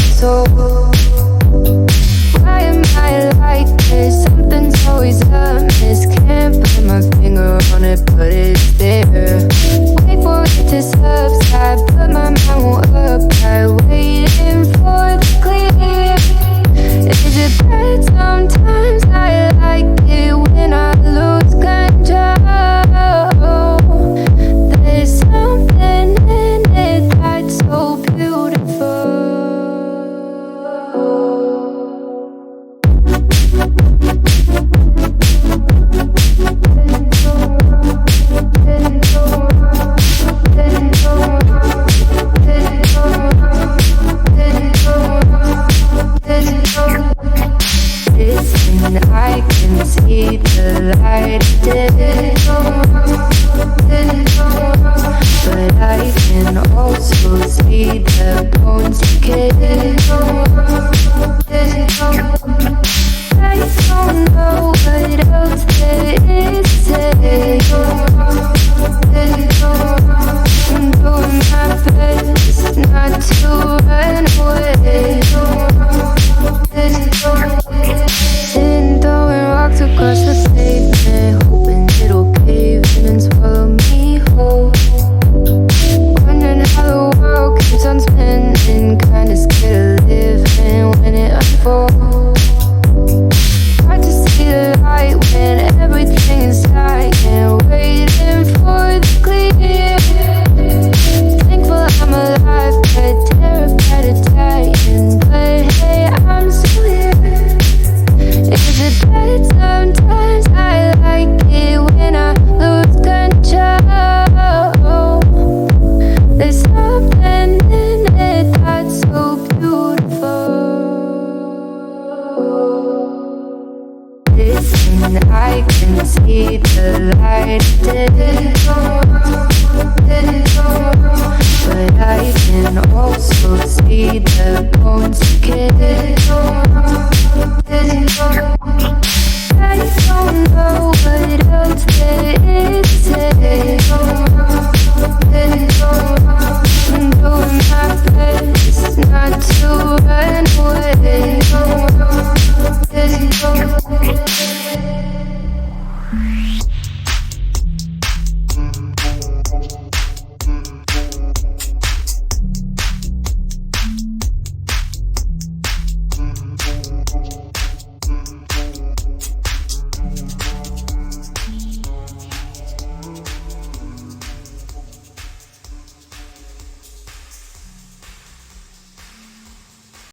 soul. Why am I like this? Something's always amiss. Can't put my finger on it, but it's there. Wait for it to subside, but my mind won't apply. Waiting for the clear. Is it bad? Sometimes I like it when I lose control. There's something in it that's so beautiful. Listen, I can see the light today, but I can also see the bones decay. I don't know what else there is to say. I'm doing my best not to run away. Sitting throwing rocks across the pavement, hoping it'll cave in and swallow me whole. Wondering how the world keeps on spinning, kinda scared of living when it unfolds. Hard to see the light when everything is dying, waiting for the clear. Thankful I'm alive, but terrified of dying. But hey, I'm still here. Is it bad? Sometimes I like it when I lose control. There's something in it that's so beautiful. Listen, I can see the light today, but I can also see the bones decay. I don't know what else there is to say. I'm doing my best not to